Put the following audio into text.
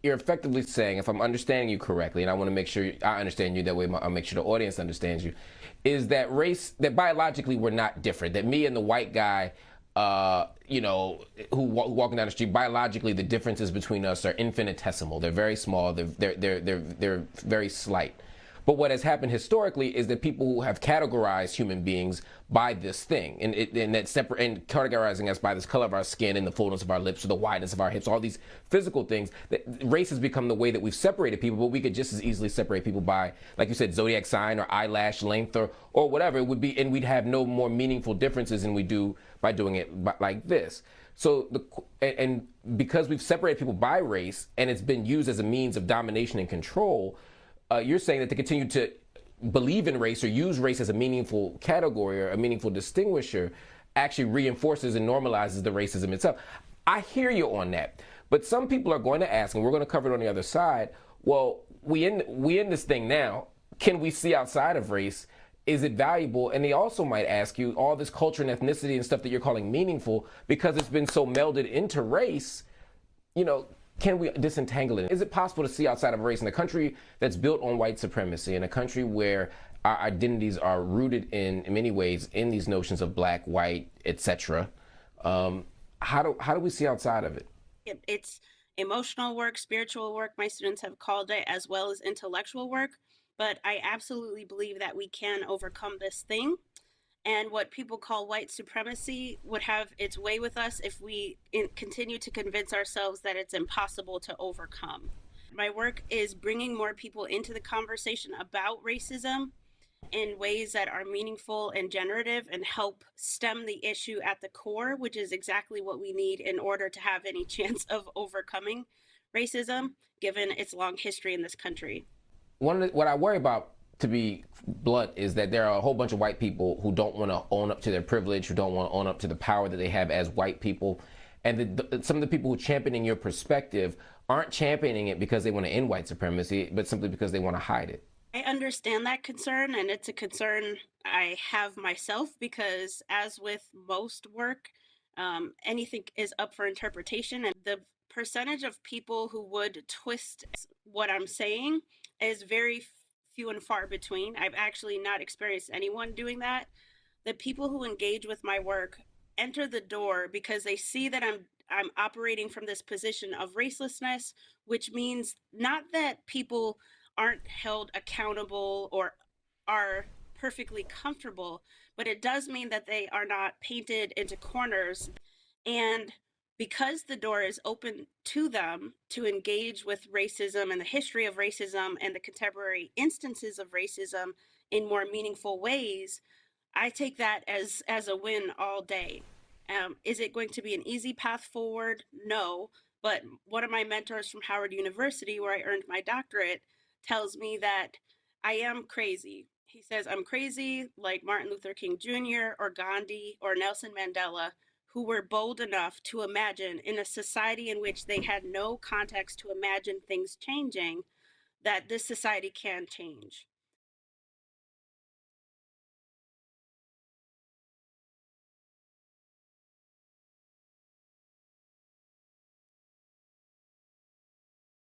you're effectively saying, if I'm understanding you correctly, and I want to make sure I understand you that way, I'll make sure the audience understands you, is that that biologically we're not different. That me and the white guy, who walking down the street, biologically the differences between us are infinitesimal. They're very small. They're very slight. But what has happened historically is that people who have categorized human beings by this thing, and that separate and categorizing us by this color of our skin and the fullness of our lips or the wideness of our hips, all these physical things, that race has become the way that we've separated people. But we could just as easily separate people by, like you said, zodiac sign or eyelash length or whatever it would be, and we'd have no more meaningful differences than we do by doing it like this. So and because we've separated people by race and it's been used as a means of domination and control. You're saying that to continue to believe in race or use race as a meaningful category or a meaningful distinguisher actually reinforces and normalizes the racism itself. I hear you on that. But some people are going to ask, and we're going to cover it on the other side, well, we in this thing now. Can we see outside of race? Is it valuable? And they also might ask you, all this culture and ethnicity and stuff that you're calling meaningful, because it's been so melded into race, can we disentangle it? Is it possible to see outside of race in a country that's built on white supremacy, in a country where our identities are rooted in many ways in these notions of black, white, etc.? How do we see outside of it? It's emotional work, spiritual work, my students have called it, as well as intellectual work. But I absolutely believe that we can overcome this thing. And what people call white supremacy would have its way with us if we continue to convince ourselves that it's impossible to overcome. My work is bringing more people into the conversation about racism in ways that are meaningful and generative and help stem the issue at the core, which is exactly what we need in order to have any chance of overcoming racism, given its long history in this country. What I worry about, to be blunt, is that there are a whole bunch of white people who don't want to own up to their privilege, who don't want to own up to the power that they have as white people. And some of the people who championing your perspective aren't championing it because they want to end white supremacy, but simply because they want to hide it. I understand that concern, and it's a concern I have myself because, as with most work, anything is up for interpretation, and the percentage of people who would twist what I'm saying is very few and far between. I've actually not experienced anyone doing that. The people who engage with my work enter the door because they see that I'm operating from this position of racelessness, which means not that people aren't held accountable or are perfectly comfortable, but it does mean that they are not painted into corners. And because the door is open to them to engage with racism and the history of racism and the contemporary instances of racism in more meaningful ways, I take that as a win all day. Is it going to be an easy path forward? No. But one of my mentors from Howard University, where I earned my doctorate, tells me that I am crazy. He says, I'm crazy like Martin Luther King Jr. or Gandhi or Nelson Mandela, who were bold enough to imagine in a society in which they had no context to imagine things changing, that this society can change.